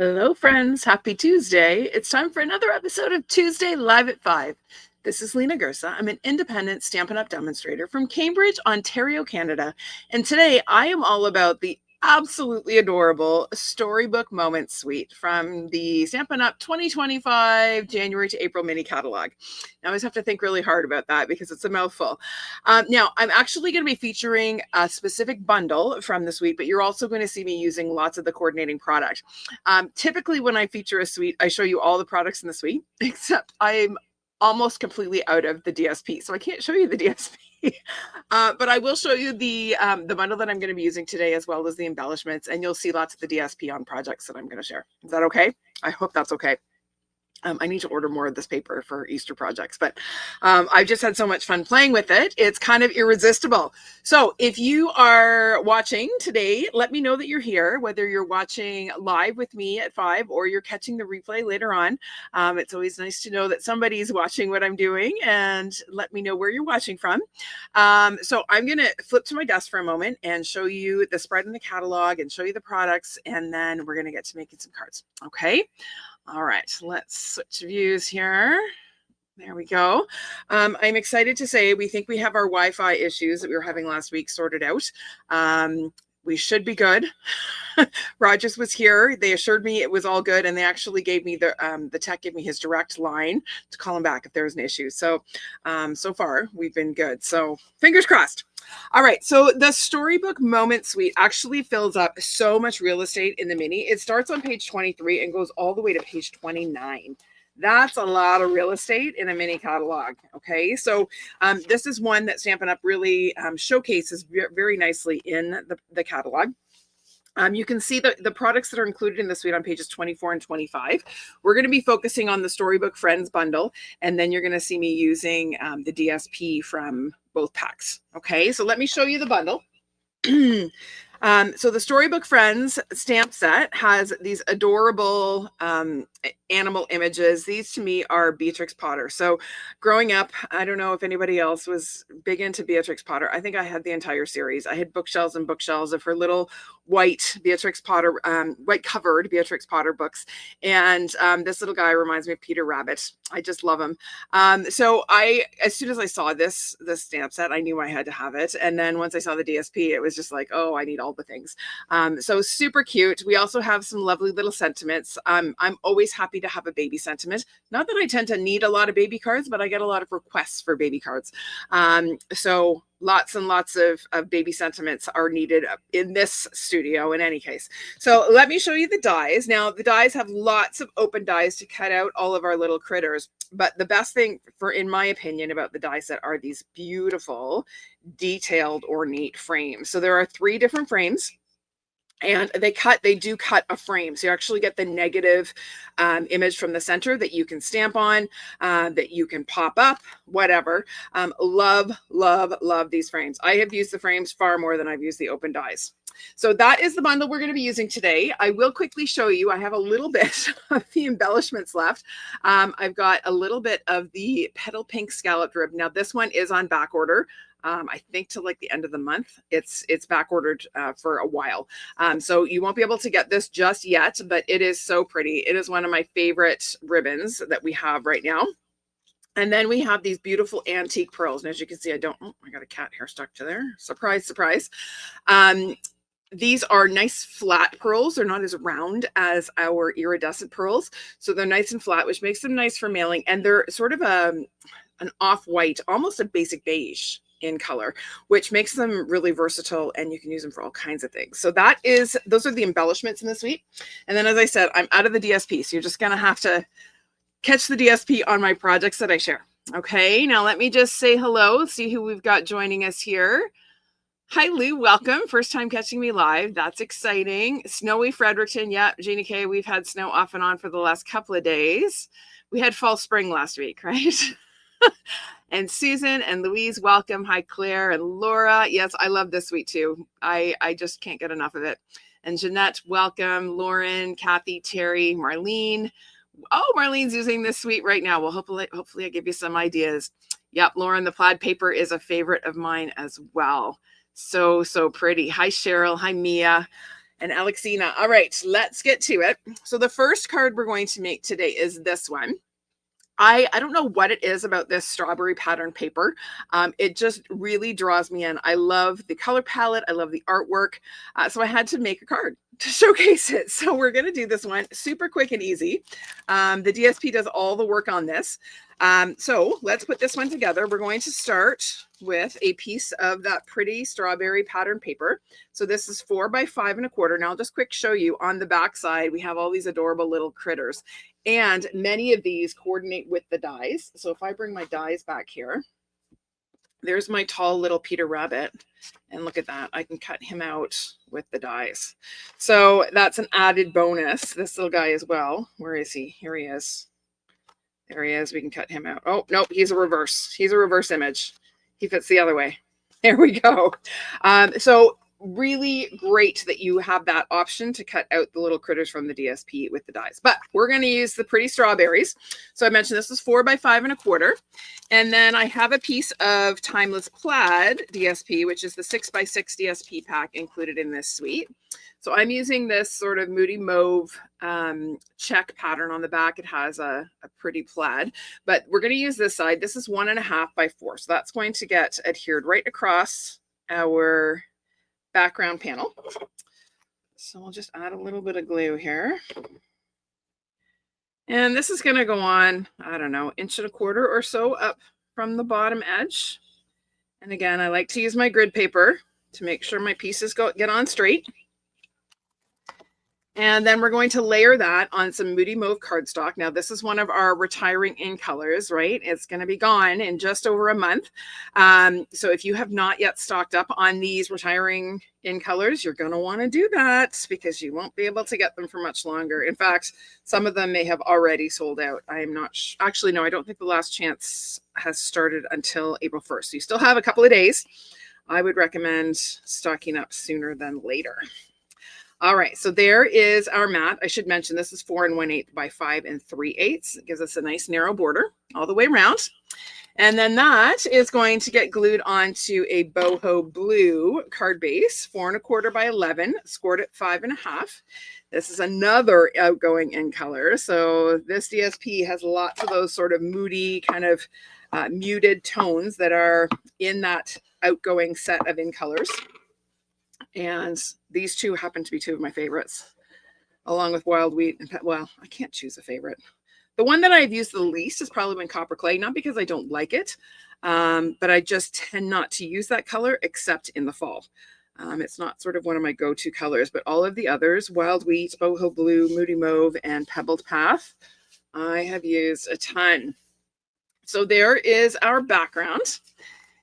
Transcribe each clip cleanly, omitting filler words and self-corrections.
Hello, friends. Happy Tuesday. It's time for another episode of Tuesday Live at 5. This is Lena Gersa. I'm an independent Stampin' Up! Demonstrator from Cambridge, Ontario, Canada. And today I am all about the absolutely adorable Storybook Moments Suite from the Stampin' Up! 2025 January to April Mini Catalogue. I always have to think really hard about that because it's a mouthful. Now, I'm actually going to be featuring a specific bundle from the suite, but you're also going to see me using lots of the coordinating product. Typically, when I feature a suite, I show you all the products in the suite, except I'm almost completely out of the DSP, so I can't show you the DSP. But I will show you the bundle that I'm going to be using today, as well as the embellishments, and you'll see lots of the DSP on projects that I'm going to share. Is that okay? I hope that's okay. I need to order more of this paper for Easter projects, but I've just had so much fun playing with it. It's kind of irresistible. So if you are watching today, let me know that you're here, whether you're watching live with me at 5 or you're catching the replay later on. It's always nice to know that somebody's watching what I'm doing, and let me know where you're watching from. So I'm going to flip to my desk for a moment and show you the spread in the catalog and show you the products, and then we're going to get to making some cards. Okay. All right, let's switch views here. There we go. I'm excited to say we think we have our Wi-Fi issues that we were having last week sorted out. We should be good. Rogers was here. They assured me it was all good, and they actually gave me the tech gave me his direct line to call him back if there was an issue. So, so far we've been good. So fingers crossed. All right, so the Storybook Moment Suite actually fills up so much real estate in the mini. It starts on page 23 and goes all the way to page 29. That's a lot of real estate in a mini catalog. Okay, so this is one that Stampin' Up! Really showcases very nicely in the catalog. You can see the products that are included in the suite on pages 24 and 25. We're going to be focusing on the Storybook Friends bundle, and then you're going to see me using the DSP from both packs. Okay, so let me show you the bundle. So the Storybook Friends stamp set has these adorable animal images. These to me are Beatrix Potter. So growing up, I don't know if anybody else was big into Beatrix Potter. I think I had the entire series. I had bookshelves and bookshelves of her little white Beatrix Potter, white covered Beatrix Potter books. And this little guy reminds me of Peter Rabbit. I just love him. So as soon as I saw this stamp set, I knew I had to have it. And then once I saw the DSP, it was just like, oh, I need all the things. So super cute. We also have some lovely little sentiments. I'm always happy to have a baby sentiment. Not that I tend to need a lot of baby cards, but I get a lot of requests for baby cards. So lots and lots of baby sentiments are needed in this studio in any case. So let me show you the dies. Now the dies have lots of open dies to cut out all of our little critters. But the best thing in my opinion, about the die set are these beautiful, detailed, ornate frames. So there are 3 different frames. And they do cut a frame. So you actually get the negative image from the center that you can stamp on, that you can pop up, whatever. Love, love, love these frames. I have used the frames far more than I've used the open dies. So that is the bundle we're going to be using today. I will quickly show you. I have a little bit of the embellishments left. I've got a little bit of the petal pink scalloped rib. Now this one is on back order. I think to like the end of the month. It's back ordered for a while. So you won't be able to get this just yet, but it is so pretty. It is one of my favorite ribbons that we have right now. And then we have these beautiful antique pearls. And as you can see, I got a cat hair stuck to there. Surprise, surprise. These are nice flat pearls. They're not as round as our iridescent pearls. So they're nice and flat, which makes them nice for mailing. And they're sort of an off-white, almost a basic beige in color, which makes them really versatile, and you can use them for all kinds of things. So those are the embellishments in the suite. And then, as I said, I'm out of the DSP, so you're just going to have to catch the DSP on my projects that I share. Okay, now let me just say hello, see who we've got joining us here. Hi, Lou. Welcome. First time catching me live. That's exciting. Snowy Fredericton. Yeah, Jeannie K, we've had snow off and on for the last couple of days. We had fall spring last week, right? And Susan and Louise, welcome. Hi, Claire and Laura. Yes, I love this suite too. I just can't get enough of it. And Jeanette, welcome. Lauren, Kathy, Terry, Marlene. Oh, Marlene's using this suite right now. Well, hopefully I give you some ideas. Yep, Lauren, the plaid paper is a favorite of mine as well. So pretty. Hi, Cheryl. Hi, Mia. and Alexina. All right, let's get to it. So the first card we're going to make today is this one. I don't know what it is about this strawberry pattern paper. It just really draws me in. I love the color palette. I love the artwork. So I had to make a card to showcase it. So we're going to do this one super quick and easy. The DSP does all the work on this. So let's put this one together. We're going to start with a piece of that pretty strawberry pattern paper. So this is 4 by 5 1/4. Now I'll just quick show you on the back side, we have all these adorable little critters. And many of these coordinate with the dies. So if I bring my dies back here, there's my tall little Peter Rabbit. And look at that. I can cut him out with the dies. So that's an added bonus. This little guy as well. Where is he? Here he is. There he is. We can cut him out. Oh, nope. He's a reverse. He's a reverse image. He fits the other way. There we go. So really great that you have that option to cut out the little critters from the DSP with the dies. But we're going to use the pretty strawberries. So I mentioned this is 4 by 5 1/4. And then I have a piece of Timeless Plaid DSP, which is the 6 by 6 DSP pack included in this suite. So I'm using this sort of Moody Mauve check pattern on the back. It has a pretty plaid, but we're going to use this side. This is 1.5 by 4. So that's going to get adhered right across our background panel. So we'll just add a little bit of glue here. And this is going to go on, I don't know, 1.25 inches or so up from the bottom edge. And again, I like to use my grid paper to make sure my pieces get on straight. And then we're going to layer that on some Moody Mauve cardstock. Now, this is one of our retiring in colors, right? It's going to be gone in just over a month. So if you have not yet stocked up on these retiring in colors, you're going to want to do that because you won't be able to get them for much longer. In fact, some of them may have already sold out. I am not actually, no, I don't think the last chance has started until April 1st. So you still have a couple of days. I would recommend stocking up sooner than later. All right, so there is our mat. I should mention this is 4 1/8 by 5 3/8. It gives us a nice narrow border all the way around. And then that is going to get glued onto a Boho Blue card base, 4 1/4 by 11, scored at 5 1/2. This is another outgoing in color. So this DSP has lots of those sort of moody, kind of muted tones that are in that outgoing set of in colors. And these two happen to be two of my favorites, along with Wild Wheat. Well, I can't choose a favorite. The one that I've used the least has probably been Copper Clay, not because I don't like it, but I just tend not to use that color except in the fall. It's not sort of one of my go-to colors, but all of the others, Wild Wheat, Boho Blue, Moody Mauve, and Pebbled Path, I have used a ton. So there is our background.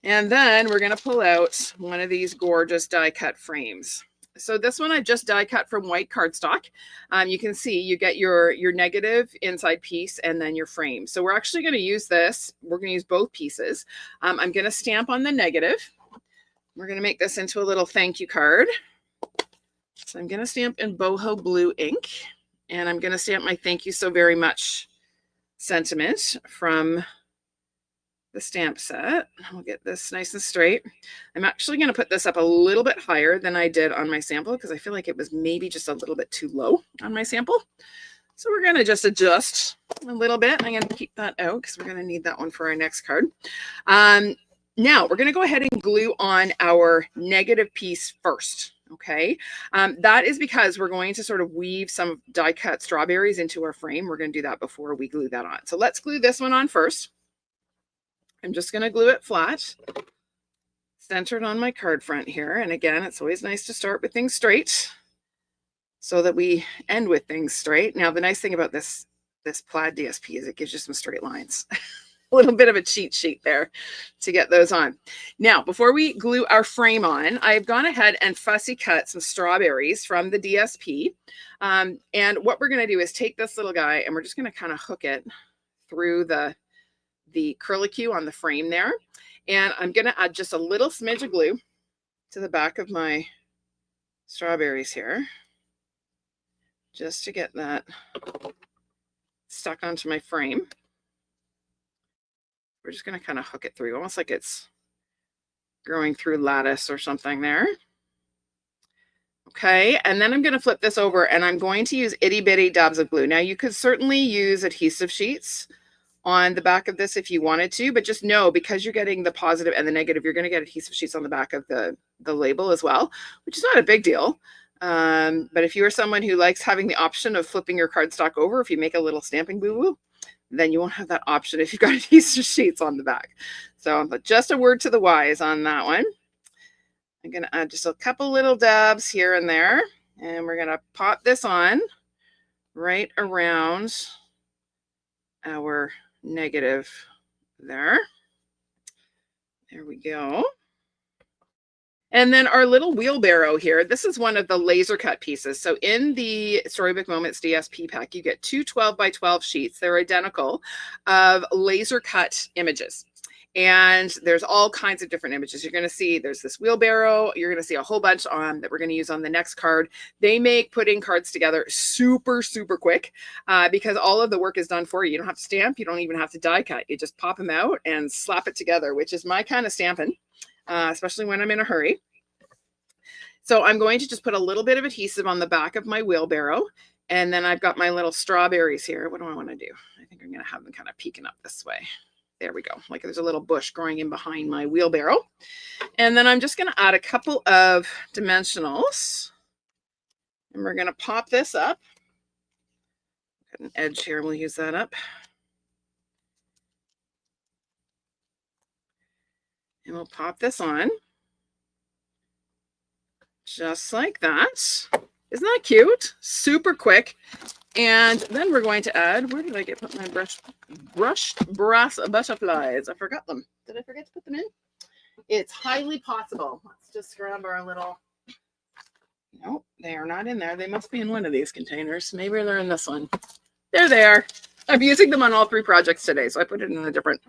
And then we're going to pull out one of these gorgeous die cut frames. So this one I just die cut from white cardstock. You can see you get your negative inside piece and then your frame. So we're actually going to use this. We're going to use both pieces. I'm going to stamp on the negative. We're going to make this into a little thank you card. So I'm going to stamp in Boho Blue ink. And I'm going to stamp my thank you so very much sentiment from the stamp set. I'll get this nice and straight. I'm actually going to put this up a little bit higher than I did on my sample because I feel like it was maybe just a little bit too low on my sample. So we're going to just adjust a little bit. I'm going to keep that out because we're going to need that one for our next card. Now we're going to go ahead and glue on our negative piece first. Okay, that is because we're going to sort of weave some die cut strawberries into our frame. We're going to do that before we glue that on. So let's glue this one on first. I'm just going to glue it flat, centered on my card front here. And again, it's always nice to start with things straight so that we end with things straight. Now, the nice thing about this plaid DSP is it gives you some straight lines. A little bit of a cheat sheet there to get those on. Now, before we glue our frame on, I've gone ahead and fussy cut some strawberries from the DSP. And what we're going to do is take this little guy and we're just going to kind of hook it through the curlicue on the frame there. And I'm going to add just a little smidge of glue to the back of my strawberries here, just to get that stuck onto my frame. We're just going to kind of hook it through, almost like it's growing through lattice or something there. Okay, and then I'm going to flip this over and I'm going to use itty bitty dabs of glue. Now you could certainly use adhesive sheets on the back of this if you wanted to, but just know, because you're getting the positive and the negative, you're going to get adhesive sheets on the back of the label as well, which is not a big deal. But if you are someone who likes having the option of flipping your cardstock over, if you make a little stamping boo-boo, then you won't have that option if you've got adhesive sheets on the back. So just a word to the wise on that one. I'm going to add just a couple little dabs here and there, and we're going to pop this on right around our negative there. There we go. And then our little wheelbarrow here, this is one of the laser cut pieces. So in the Storybook Moments DSP pack, you get two 12 by 12 sheets. They're identical, of laser cut images. And there's all kinds of different images. You're going to see there's this wheelbarrow. You're going to see a whole bunch that we're going to use on the next card. They make putting cards together super, super quick because all of the work is done for you. You don't have to stamp. You don't even have to die cut. You just pop them out and slap it together, which is my kind of stamping, especially when I'm in a hurry. So I'm going to just put a little bit of adhesive on the back of my wheelbarrow. And then I've got my little strawberries here. What do I want to do? I think I'm going to have them kind of peeking up this way. There we go. Like there's a little bush growing in behind my wheelbarrow. And then I'm just going to add a couple of dimensionals. And we're going to pop this up. Got an edge here. We'll use that up. And we'll pop this on. Just like that. Isn't that cute? Super quick. And then we're going to add, where did I put my brushed brass butterflies? I forgot them. Did I forget to put them in? It's highly possible. Let's just grab our little, nope, they are not in there. They must be in one of these containers. Maybe they're in this one. There they are. I'm using them on all three projects today, so I put it in a different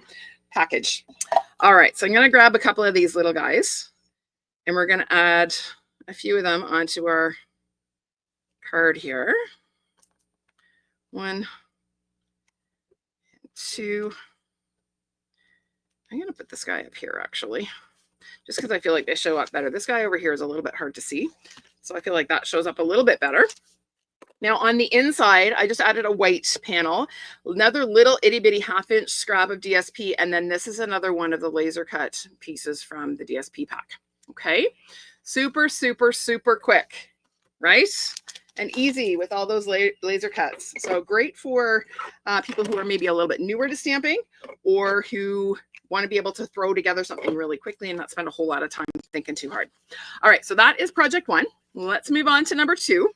package. All right, so I'm going to grab a couple of these little guys, and we're going to add a few of them onto our card here. 1, 2. I'm going to put this guy up here actually, just because I feel like they show up better. This guy over here is a little bit hard to see, so I feel like that shows up a little bit better. Now on the inside, I just added a white panel, another little itty bitty 1/2-inch scrap of DSP, and then this is another one of the laser cut pieces from the DSP pack. Okay, super, super, super quick, right? And easy with all those laser cuts. So great for people who are maybe a little bit newer to stamping, or who want to be able to throw together something really quickly and not spend a whole lot of time thinking too hard. All right, so that is project 1. Let's move on to number 2.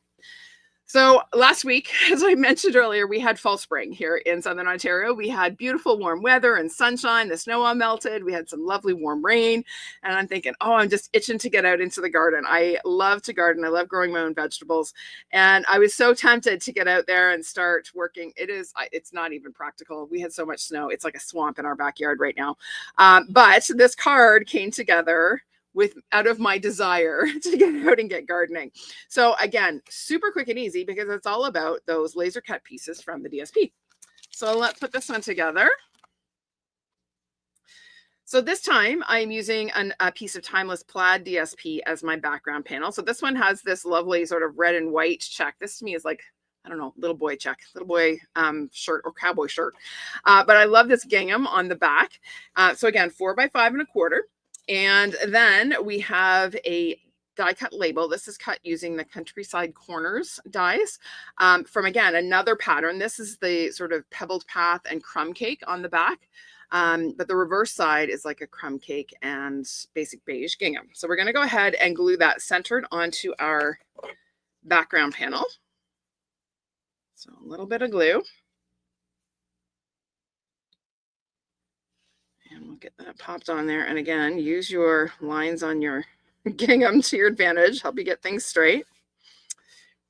So last week, as I mentioned earlier, we had fall spring here in Southern Ontario. We had beautiful warm weather and sunshine. The snow all melted. We had some lovely warm rain. And I'm thinking, oh, I'm just itching to get out into the garden. I love to garden. I love growing my own vegetables. And I was so tempted to get out there and start working. It's not even practical. We had so much snow. It's like a swamp in our backyard right now. But this card came together out of my desire to get out and get gardening. So again, super quick and easy because it's all about those laser cut pieces from the DSP. So let's put this one together. So this time I'm using a piece of Timeless Plaid DSP as my background panel. So this one has this lovely sort of red and white check. This to me is like, I don't know, little boy check, little boy shirt or cowboy shirt. But I love this gingham on the back. So again, 4 by 5 1/4. And then we have a die cut label. This is cut using the Countryside Corners dies from, again, another pattern. This is the sort of pebbled path and crumb cake on the back. But the reverse side is like a crumb cake and basic beige gingham. So we're going to go ahead and glue that centered onto our background panel. So a little bit of glue. And we'll get that popped on there. And again, use your lines on your gingham to your advantage. Help you get things straight.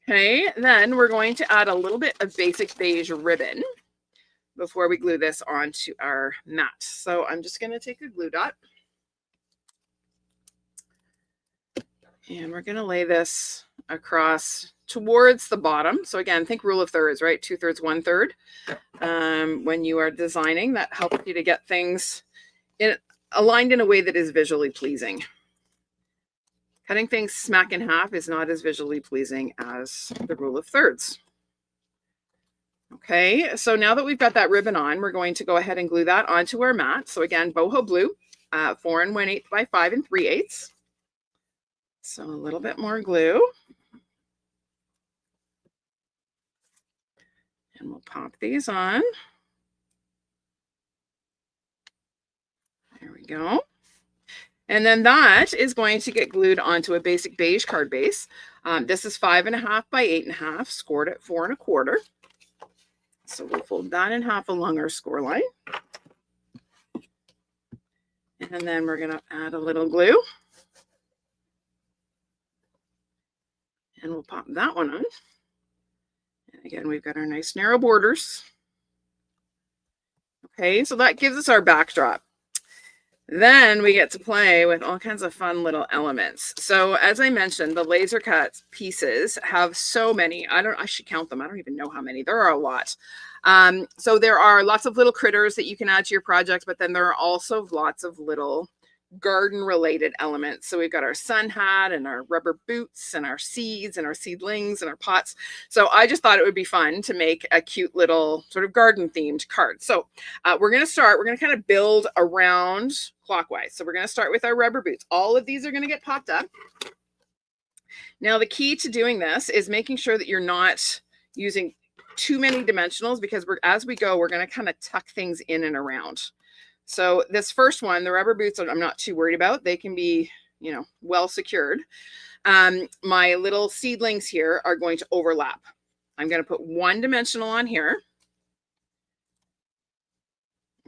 Okay, then we're going to add a little bit of basic beige ribbon before we glue this onto our mat. So I'm just going to take a glue dot. And we're going to lay this across towards the bottom. So again, think rule of thirds, right? 2/3, 1/3. When you are designing, that helps you to get things aligned in a way that is visually pleasing. Cutting things smack in half is not as visually pleasing as the rule of thirds. Okay, so now that we've got that ribbon on, we're going to go ahead and glue that onto our mat. So again, Boho Blue, 4 1/8 by 5 3/8. So a little bit more glue. And we'll pop these on. There we go. And then that is going to get glued onto a basic beige card base. This is 5 1/2 by 8 1/2, scored at 4 1/4. So we'll fold that in half along our score line. And then we're going to add a little glue. And we'll pop that one on. And again, we've got our nice narrow borders. Okay, so that gives us our backdrop. Then we get to play with all kinds of fun little elements. So as I mentioned, the laser cut pieces have so many. I should count them. I don't even know how many. There are a lot. So there are lots of little critters that you can add to your project, but then there are also lots of little garden related elements. So we've got our sun hat and our rubber boots and our seeds and our seedlings and our pots. So I just thought it would be fun to make a cute little sort of garden themed card. So we're going to kind of build around clockwise. So we're going to start with our rubber boots. All of these are going to get popped up. Now the key to doing this is making sure that you're not using too many dimensionals, because as we go, we're going to kind of tuck things in and around. So this first one, the rubber boots, I'm not too worried about. They can be, well secured. My little seedlings here are going to overlap. I'm going to put one dimensional on here.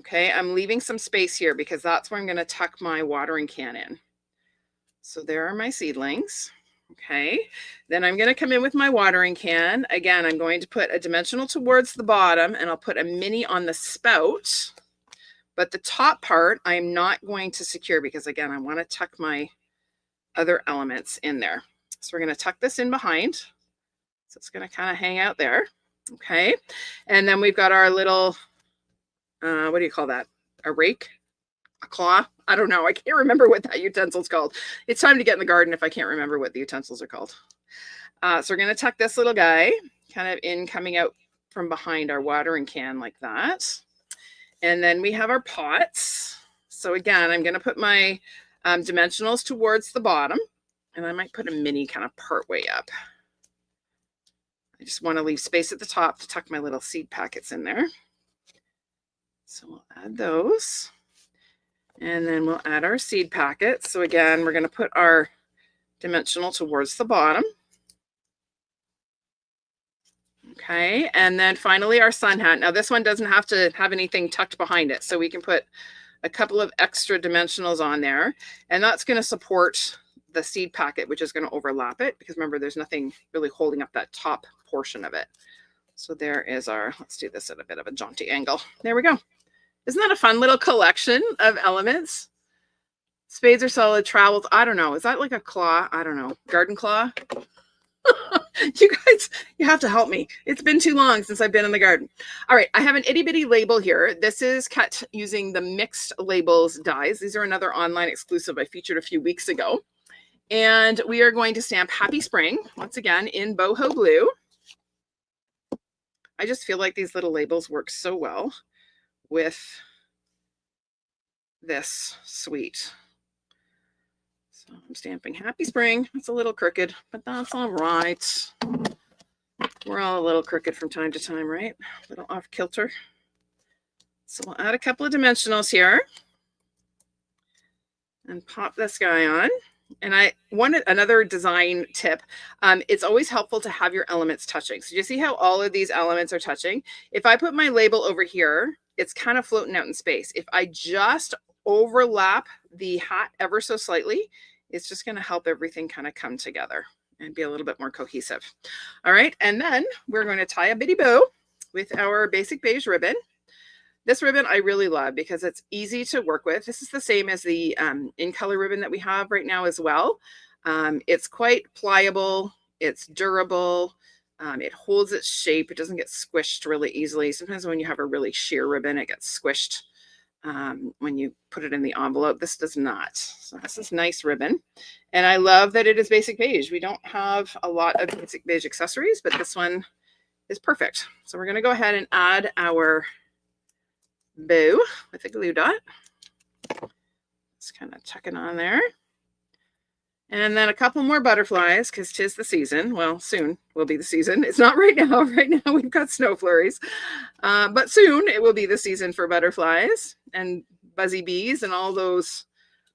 Okay, I'm leaving some space here because that's where I'm going to tuck my watering can in. So there are my seedlings. Okay, then I'm going to come in with my watering can. Again, I'm going to put a dimensional towards the bottom, and I'll put a mini on the spout. But the top part, I'm not going to secure because, again, I want to tuck my other elements in there. So we're going to tuck this in behind. So it's going to kind of hang out there. Okay. And then we've got our little, what do you call that? A rake? A claw? I don't know. I can't remember what that utensil's called. It's time to get in the garden if I can't remember what the utensils are called. So we're going to tuck this little guy kind of in, coming out from behind our watering can like that. And then we have our pots. So again, I'm going to put my dimensionals towards the bottom, and I might put a mini kind of part way up. I just want to leave space at the top to tuck my little seed packets in there. So we'll add those. And then we'll add our seed packets. So again, we're going to put our dimensional towards the bottom. Okay, and then finally our sun hat. Now this one doesn't have to have anything tucked behind it, so we can put a couple of extra dimensionals on there, and that's going to support the seed packet, which is going to overlap it, because remember, there's nothing really holding up that top portion of it. So there is our, let's do this at a bit of a jaunty angle. There we go. Isn't that a fun little collection of elements? Spades are solid, trowels, I don't know. Is that like a claw? I don't know. Garden claw? You guys, you have to help me. It's been too long since I've been in the garden. All right, I have an itty bitty label here. This is cut using the mixed labels dies. These are another online exclusive I featured a few weeks ago. And we are going to stamp Happy Spring, once again, in Boho Blue. I just feel like these little labels work so well with this suite. So I'm stamping Happy Spring. It's a little crooked, but that's all right. We're all a little crooked from time to time, right? A little off kilter. So we'll add a couple of dimensionals here and pop this guy on. And I wanted another design tip. It's always helpful to have your elements touching. So you see how all of these elements are touching? If I put my label over here, it's kind of floating out in space. If I just overlap the hat ever so slightly, it's just going to help everything kind of come together and be a little bit more cohesive. All right, and then we're going to tie a bitty bow with our basic beige ribbon. This ribbon I really love because it's easy to work with. This is the same as the in color ribbon that we have right now as well. It's quite pliable, it's durable, it holds its shape, it doesn't get squished really easily. Sometimes when you have a really sheer ribbon, it gets squished. when you put it in the envelope. This does not. So this is nice ribbon. And I love that it is basic beige. We don't have a lot of basic beige accessories, but this one is perfect. So we're going to go ahead and add our bow with a glue dot. Just kind of tuck it on there. And then a couple more butterflies, because 'tis the season. Well, soon will be the season. It's not right now. Right now we've got snow flurries. But soon it will be the season for butterflies and buzzy bees and all those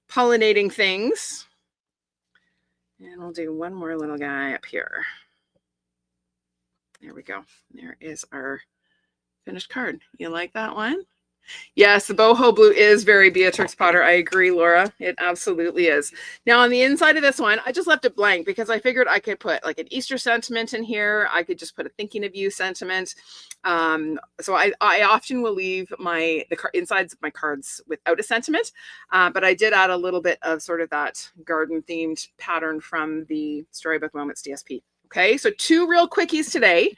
pollinating things. And we'll do one more little guy up here. There we go. There is our finished card. You like that one? Yes, the Boho Blue is very Beatrix Potter. I agree, Laura. It absolutely is. Now, on the inside of this one, I just left it blank because I figured I could put like an Easter sentiment in here. I could just put a thinking of you sentiment. So I often will leave the insides of my cards without a sentiment, but I did add a little bit of sort of that garden-themed pattern from the Storybook Moments DSP. Okay, so 2 real quickies today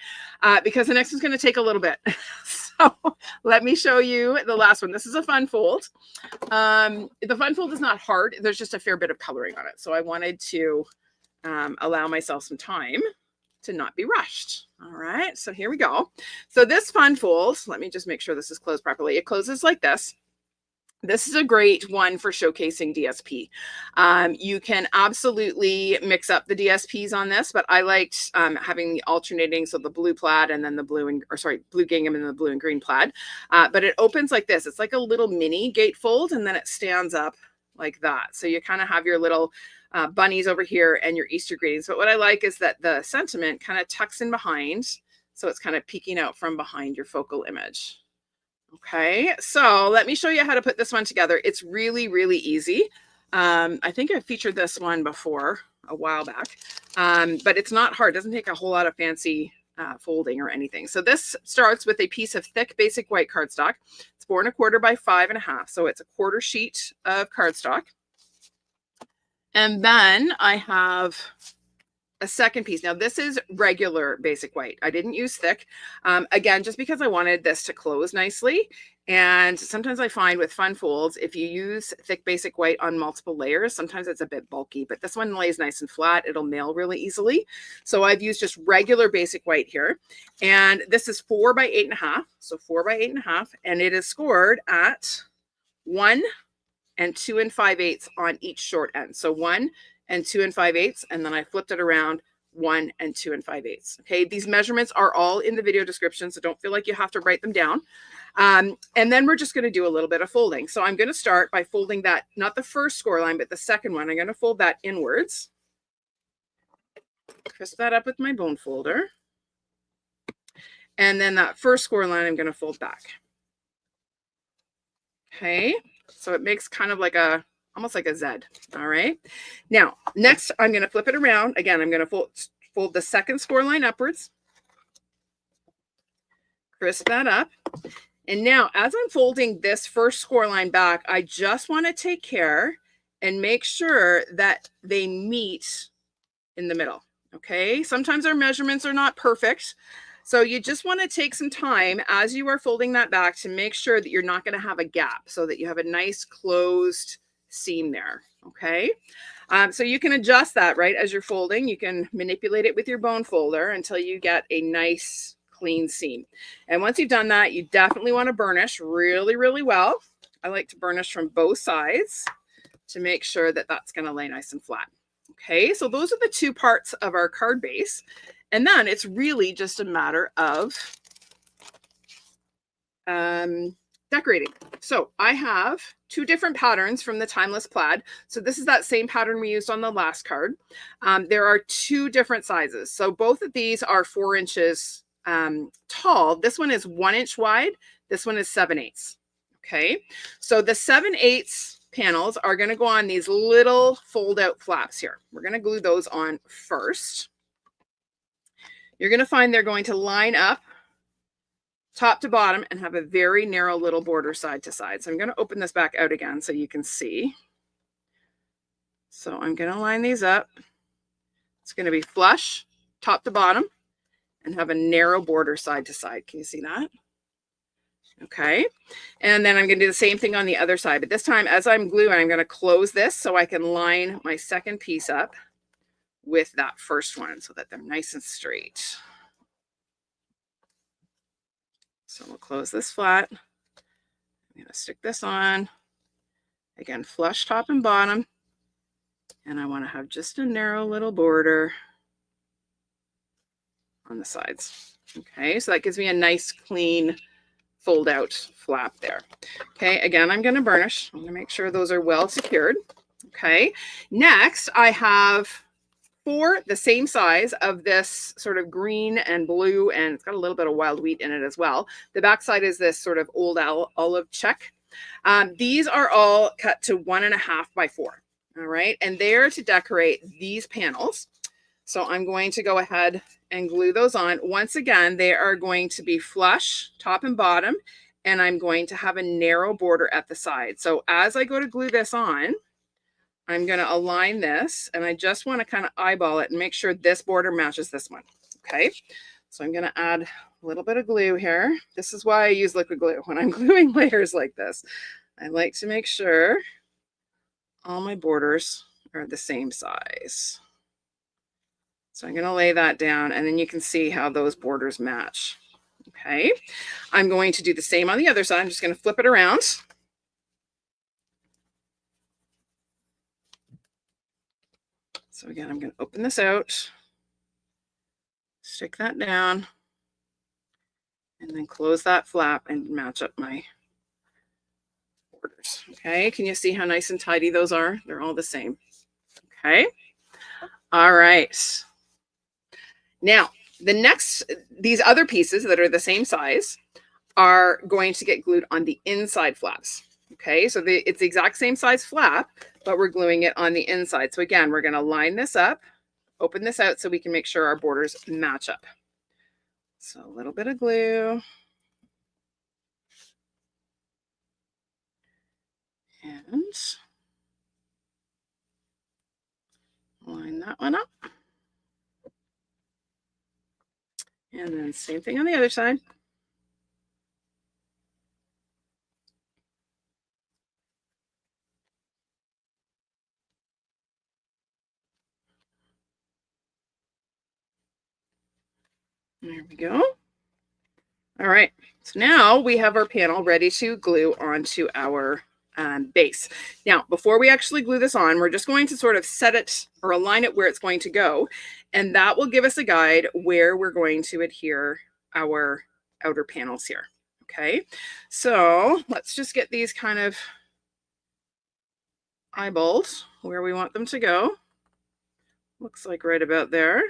because the next one's going to take a little bit. So let me show you the last one. This is a fun fold. The fun fold is not hard. There's just a fair bit of coloring on it. So I wanted to allow myself some time to not be rushed. All right, so here we go. So this fun fold, let me just make sure this is closed properly. It closes like this. This is a great one for showcasing DSP. You can absolutely mix up the DSPs on this, but I liked having the alternating, so the blue plaid and then the blue gingham and the blue and green plaid. But it opens like this. It's like a little mini gatefold, and then it stands up like that. So you kind of have your little bunnies over here and your Easter greetings. But what I like is that the sentiment kind of tucks in behind, so it's kind of peeking out from behind your focal image. Okay, so let me show you how to put this one together. It's really, really easy. I think I featured this one before a while back, but it's not hard. It doesn't take a whole lot of fancy folding or anything. So this starts with a piece of thick basic white cardstock. It's 4 1/4 by 5 1/2. So it's a 1/4 sheet of cardstock. And then I have a second piece. Now this is regular basic white. I didn't use thick. Again, just because I wanted this to close nicely. And sometimes I find with fun folds, if you use thick basic white on multiple layers, sometimes it's a bit bulky, but this one lays nice and flat. It'll mail really easily. So I've used just regular basic white here. And this is 4 by 8 1/2. So 4 by 8 1/2. And it is scored at 1 and 2 5/8 on each short end. So 1 and 2 5/8, and then I flipped it around 1 and 2 5/8. Okay, these measurements are all in the video description, so don't feel like you have to write them down. And then we're just going to do a little bit of folding. So I'm going to start by folding that, not the first score line, but the second one. I'm going to fold that inwards. Crisp that up with my bone folder. And then that first score line, I'm going to fold back. Okay, so it makes kind of like almost like a Z. All right. Now, next, I'm going to flip it around. Again, I'm going to fold the second score line upwards. Crisp that up. And now, as I'm folding this first score line back, I just want to take care and make sure that they meet in the middle. Okay. Sometimes our measurements are not perfect. So you just want to take some time as you are folding that back to make sure that you're not going to have a gap, so that you have a nice closed seam there. Okay. So you can adjust that right as you're folding. You can manipulate it with your bone folder until you get a nice clean seam. And once you've done that, you definitely want to burnish really, really well. I like to burnish from both sides to make sure that that's going to lay nice and flat. Okay. So those are the 2 parts of our card base. And then it's really just a matter of decorating. So I have 2 different patterns from the Timeless Plaid. So this is that same pattern we used on the last card. There are 2 different sizes. So both of these are 4 inches tall. This one is 1 inch wide. This one is 7/8. Okay. So the 7/8 panels are going to go on these little fold out flaps here. We're going to glue those on first. You're going to find they're going to line up top to bottom and have a very narrow little border side to side. So I'm going to open this back out again so you can see. So I'm going to line these up. It's going to be flush top to bottom and have a narrow border side to side. Can you see that? Okay. And then I'm going to do the same thing on the other side. But this time, as I'm gluing, I'm going to close this so I can line my second piece up with that first one so that they're nice and straight. So we'll close this flat. I'm going to stick this on. Again, flush top and bottom. And I want to have just a narrow little border on the sides. Okay, so that gives me a nice clean fold out flap there. Okay, again, I'm going to burnish. I'm going to make sure those are well secured. Okay, next I have 4 the same size of this sort of green and blue, and it's got a little bit of wild wheat in it as well. The back side is this sort of old olive check. These are all cut to 1.5 by 4. All right, and they're to decorate these panels. So I'm going to go ahead and glue those on. Once again, they are going to be flush, top and bottom, and I'm going to have a narrow border at the side. So as I go to glue this on, I'm going to align this, and I just want to kind of eyeball it and make sure this border matches this one. Okay, so I'm going to add a little bit of glue here. This is why I use liquid glue when I'm gluing layers like this. I like to make sure all my borders are the same size. So I'm going to lay that down, and then you can see how those borders match. Okay, I'm going to do the same on the other side. I'm just going to flip it around. So again, I'm going to open this out, stick that down, and then close that flap and match up my borders. Okay, can you see how nice and tidy those are? They're all the same. Okay, all right. Now, these other pieces that are the same size are going to get glued on the inside flaps. Okay, so it's the exact same size flap, but we're gluing it on the inside. So again, we're going to line this up, open this out so we can make sure our borders match up. So a little bit of glue. And line that one up. And then same thing on the other side. There we go. All right, so now we have our panel ready to glue onto our base. Now, before we actually glue this on, we're just going to sort of set it or align it where it's going to go, and that will give us a guide where we're going to adhere our outer panels here. Okay, so let's just get these kind of eyeballed where we want them to go. Looks like right about there.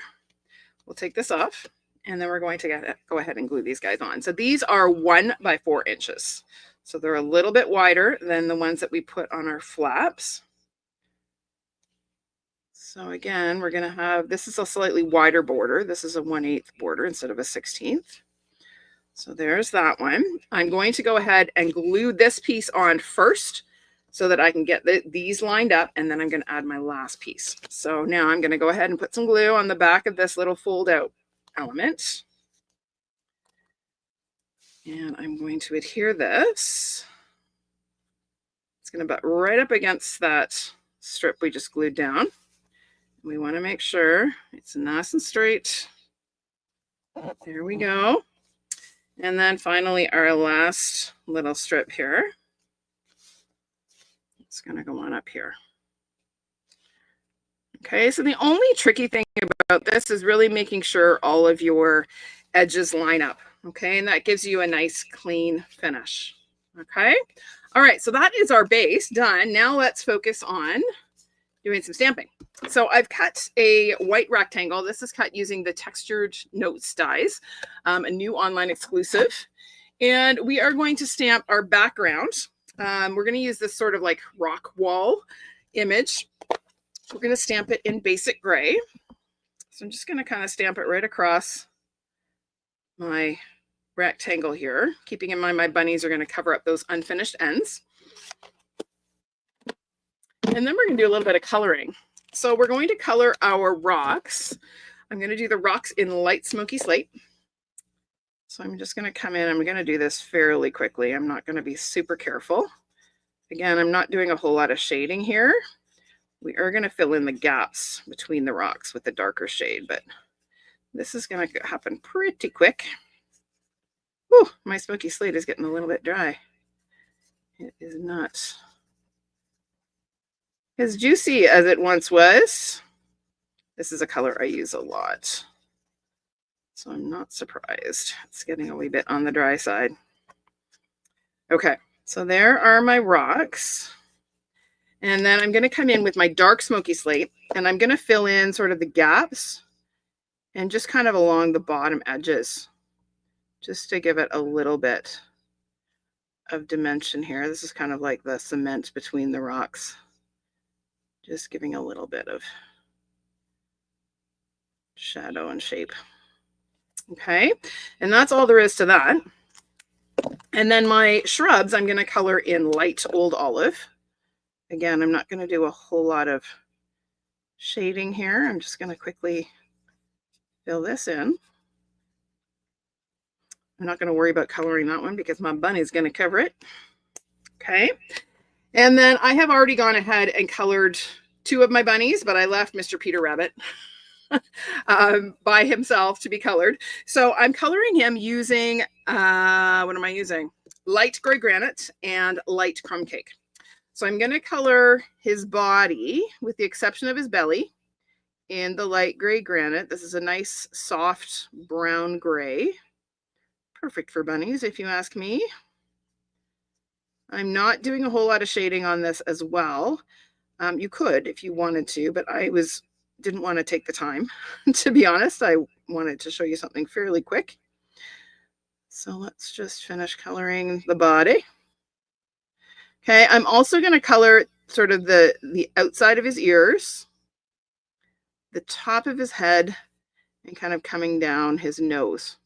We'll take this off, and then we're going to go ahead and glue these guys on. So these are 1 by 4 inches. So they're a little bit wider than the ones that we put on our flaps. So again, we're going to have, this is a slightly wider border. This is a 1/8 border instead of a 1/16. So there's that one. I'm going to go ahead and glue this piece on first so that I can get these lined up, and then I'm going to add my last piece. So now I'm going to go ahead and put some glue on the back of this little fold out element. And I'm going to adhere this. It's going to butt right up against that strip we just glued down. We want to make sure it's nice and straight. There we go. And then finally our last little strip here. It's going to go on up here. Okay, so the only tricky thing about this is really making sure all of your edges line up. Okay, and that gives you a nice clean finish. Okay, all right, so that is our base done. Now let's focus on doing some stamping. So I've cut a white rectangle. This is cut using the Textured Notes dies, a new online exclusive. And we are going to stamp our background. We're going to use this sort of like rock wall image. We're going to stamp it in basic gray. So I'm just going to kind of stamp it right across my rectangle here, keeping in mind my bunnies are going to cover up those unfinished ends. And then we're going to do a little bit of coloring. So we're going to color our rocks. I'm going to do the rocks in light smoky slate. So So I'm just going to come in. I'm going to do this fairly quickly. I'm not going to be super careful. Again, I'm not doing a whole lot of shading here. We are going to fill in the gaps between the rocks with the darker shade, but this is going to happen pretty quick. Whew, my smoky slate is getting a little bit dry. It is not as juicy as it once was. This is a color I use a lot, so I'm not surprised. It's getting a wee bit on the dry side. Okay, so there are my rocks. And then I'm going to come in with my dark smoky slate, and I'm going to fill in sort of the gaps and just kind of along the bottom edges, just to give it a little bit of dimension here. This is kind of like the cement between the rocks, just giving a little bit of shadow and shape. Okay, and that's all there is to that. And then my shrubs, I'm going to color in light old olive. Again, I'm not going to do a whole lot of shading here. I'm just going to quickly fill this in. I'm not going to worry about coloring that one because my bunny's going to cover it. Okay. And then I have already gone ahead and colored two of my bunnies, but I left Mr. Peter Rabbit by himself to be colored. So I'm coloring him using, what am I using? Light gray granite and light crumb cake. So I'm going to color his body, with the exception of his belly, in the light gray granite. This is a nice soft brown gray. Perfect for bunnies, if you ask me. I'm not doing a whole lot of shading on this as well. You could if you wanted to, but I didn't want to take the time. To be honest, I wanted to show you something fairly quick. So let's just finish coloring the body. Okay, I'm also going to color sort of the outside of his ears, the top of his head, and kind of coming down his nose.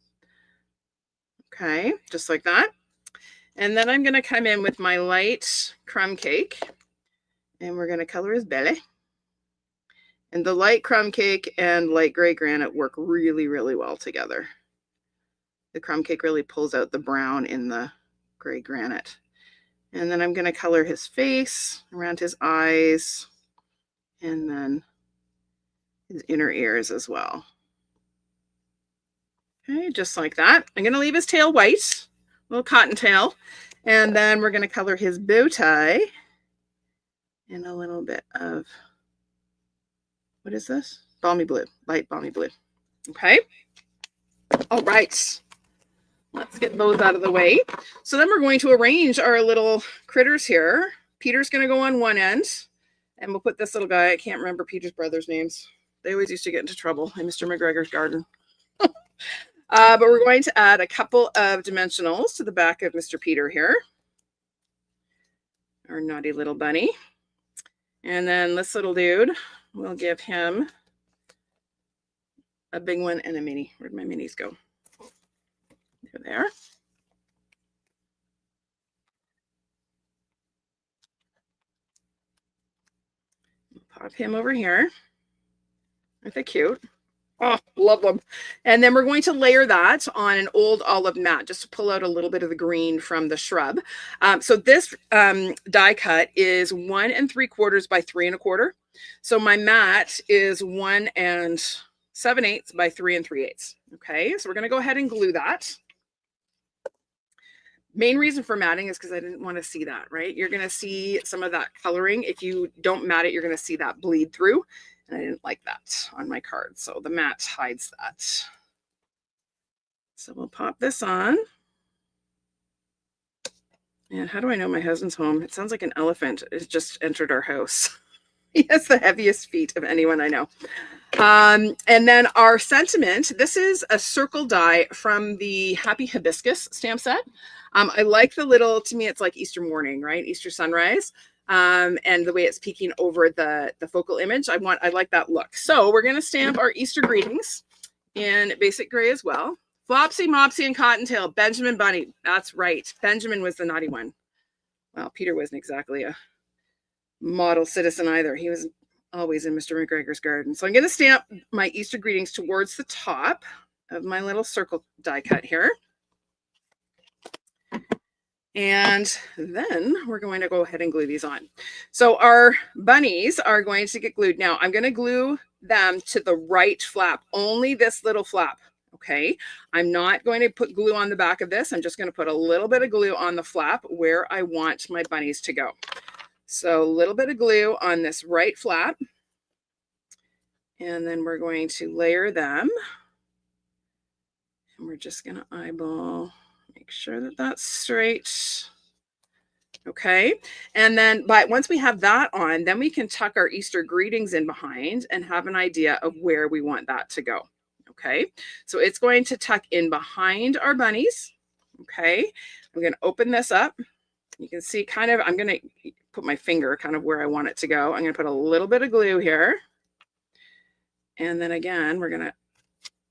Okay, just like that. And then I'm going to come in with my light crumb cake, and we're going to color his belly. And the light crumb cake and light gray granite work really, really well together. The crumb cake really pulls out the brown in the gray granite. And then I'm going to color his face, around his eyes, and then his inner ears as well. Okay, just like that. I'm going to leave his tail white, little cotton tail. And then we're going to color his bow tie in a little bit of, what is this? Balmy blue, light balmy blue. Okay. All right. Let's get those out of the way. So then we're going to arrange our little critters here. Peter's going to go on one end, and we'll put this little guy. I can't remember Peter's brothers' names. They always used to get into trouble in Mr. McGregor's garden. But we're going to add a couple of dimensionals to the back of Mr. Peter here. Our naughty little bunny. And then this little dude, we'll give him a big one and a mini. Where'd my minis go? There. Pop him over here. Aren't they cute? Oh, love them. And then we're going to layer that on an old olive mat, just to pull out a little bit of the green from the shrub. So this die cut is 1 3/4 by 3 1/4. So my mat is 1 7/8 by 3 3/8. Okay, so we're going to go ahead and glue that. Main reason for matting is because I didn't want to see that, right? You're going to see some of that coloring. If you don't mat it, you're going to see that bleed through. And I didn't like that on my card. So the mat hides that. So we'll pop this on. And how do I know my husband's home? It sounds like an elephant has just entered our house. He has the heaviest feet of anyone I know. And then our sentiment, this is a circle die from the Happy Hibiscus stamp set. I like the little, to me, it's like Easter morning, right? Easter sunrise. And the way it's peeking over the focal image. I like that look. So we're going to stamp our Easter greetings in basic gray as well. Flopsy, Mopsy, and Cottontail, Benjamin Bunny. That's right. Benjamin was the naughty one. Well, Peter wasn't exactly a model citizen either. He was always in Mr. McGregor's garden. So I'm going to stamp my Easter greetings towards the top of my little circle die cut here. And then we're going to go ahead and glue these on. So our bunnies are going to get glued. Now I'm going to glue them to the right flap, only this little flap. Okay, I'm not going to put glue on the back of this. I'm just going to put a little bit of glue on the flap where I want my bunnies to go. So a little bit of glue on this right flap. And then we're going to layer them. And we're just going to eyeball, make sure that that's straight. Okay. And then once we have that on, then we can tuck our Easter greetings in behind and have an idea of where we want that to go. Okay. So it's going to tuck in behind our bunnies. Okay. I'm going to open this up. You can see kind of, I'm going to put my finger kind of where I want it to go. I'm going to put a little bit of glue here. And then again, we're going to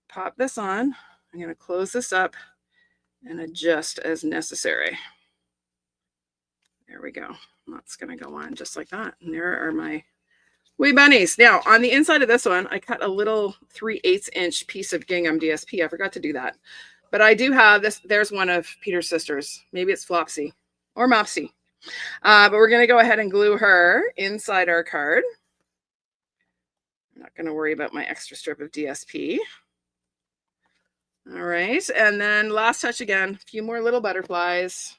pop this on. I'm going to close this up and adjust as necessary. There we go. That's going to go on just like that. And there are my wee bunnies. Now, on the inside of this one, I cut a little 3/8 inch piece of gingham DSP. I forgot to do that. But I do have this. There's one of Peter's sisters. Maybe it's Flopsy or Mopsy. But we're going to go ahead and glue her inside our card. I'm not going to worry about my extra strip of DSP. All right. And then last touch again, a few more little butterflies.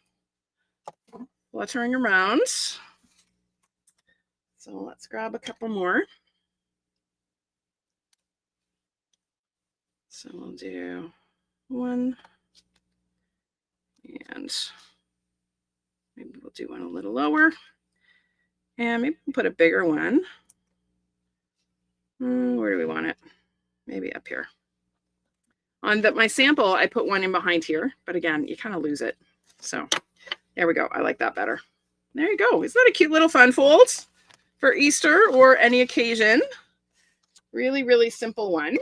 Fluttering around. So let's grab a couple more. So we'll do one, and maybe we'll do one a little lower, and maybe we'll put a bigger one. Where do we want it? Maybe up here. On my sample, I put one in behind here, but again, you kind of lose it. So there we go. I like that better. There you go. Isn't that a cute little fun fold for Easter or any occasion? Really, really simple one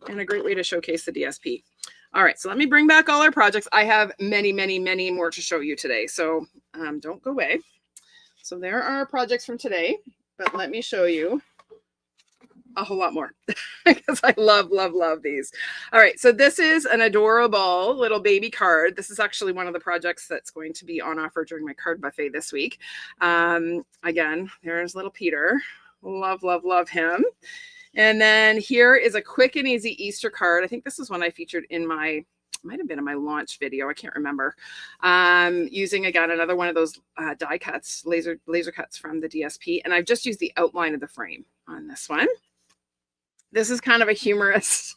and a great way to showcase the DSP. All right, so let me bring back all our projects. I have many, many, many more to show you today, so don't go away. So there are our projects from today, but let me show you a whole lot more because I love, love, love these. All right, so this is an adorable little baby card. This is actually one of the projects that's going to be on offer during my card buffet this week. Again, there's little Peter. Love, love, love him. And then here is a quick and easy Easter card. I think this is one I featured in my, might have been in my launch video. I can't remember. Using, again, another one of those die cuts, laser cuts from the DSP. And I've just used the outline of the frame on this one. This is kind of a humorous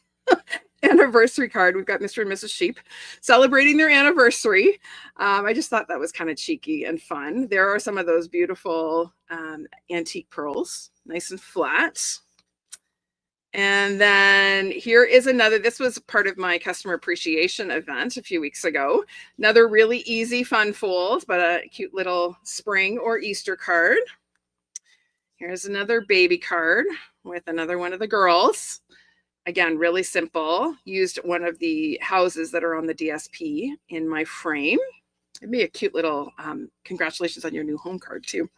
anniversary card. We've got Mr. and Mrs. Sheep celebrating their anniversary. I just thought that was kind of cheeky and fun. There are some of those beautiful antique pearls, nice and flat. And then here is another, this was part of my customer appreciation event a few weeks ago. Another really easy, fun fold, but a cute little spring or Easter card. Here's another baby card with another one of the girls. Again, really simple. Used one of the houses that are on the DSP in my frame. It'd be a cute little congratulations on your new home card too.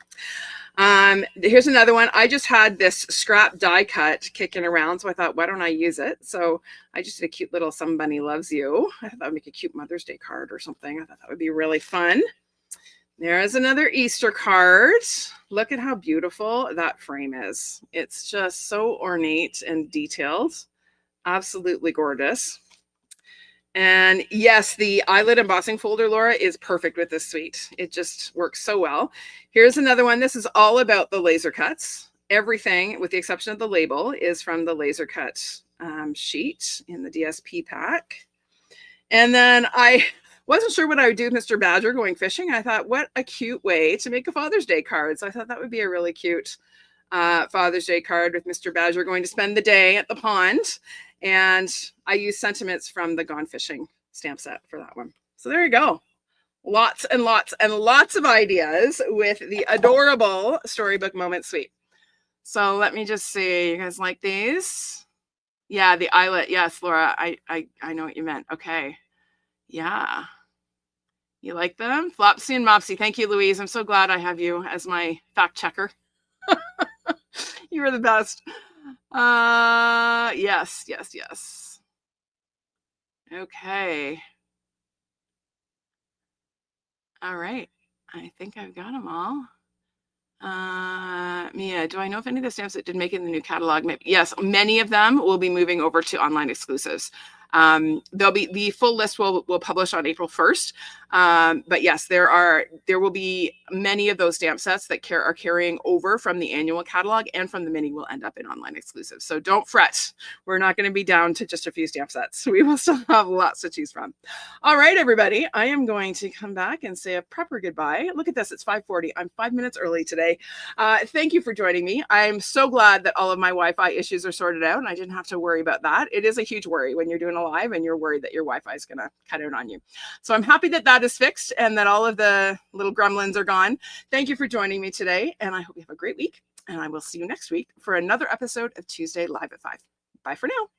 Here's another one. I just had this scrap die cut kicking around, so I thought, why don't I use it? So I just did a cute little Somebody Loves You. I thought that would make a cute Mother's Day card or something. I thought that would be really fun. There's another Easter card. Look at how beautiful that frame is. It's just so ornate and detailed. Absolutely gorgeous. And yes, the eyelet embossing folder, Laura, is perfect with this suite. It just works so well. Here's another one. This is all about the laser cuts. Everything, with the exception of the label, is from the laser cut sheet in the DSP pack. And then I wasn't sure what I would do with Mr. Badger going fishing. I thought, what a cute way to make a Father's Day card. So I thought that would be a really cute Father's Day card with Mr. Badger going to spend the day at the pond. And I used sentiments from the Gone Fishing stamp set for that one. So there you go. Lots and lots and lots of ideas with the adorable Storybook Moments suite. So let me just see. You guys like these? Yeah, the eyelet. Yes, Laura, I know what you meant. Okay. Yeah. You like them? Flopsy and Mopsy. Thank you, Louise. I'm so glad I have you as my fact checker. You were the best. Yes. Okay. All right. I think I've got them all. Mia, do I know if any of the stamps that did make it in the new catalog? Maybe, yes, many of them will be moving over to online exclusives. There'll be the full list will publish on April 1st. But yes, there will be many of those stamp sets that are carrying over from the annual catalog and from the mini will end up in online exclusives. So don't fret. We're not going to be down to just a few stamp sets. We will still have lots to choose from. All right, everybody. I am going to come back and say a proper goodbye. Look at this. It's 5:40. I'm 5 minutes early today. Thank you for joining me. I'm so glad that all of my Wi-Fi issues are sorted out and I didn't have to worry about that. It is a huge worry when you're doing a live and you're worried that your Wi-Fi is going to cut out on you. So I'm happy that that is fixed and that all of the little gremlins are gone. Thank you for joining me today. And I hope you have a great week. And I will see you next week for another episode of Tuesday Live at 5. Bye for now.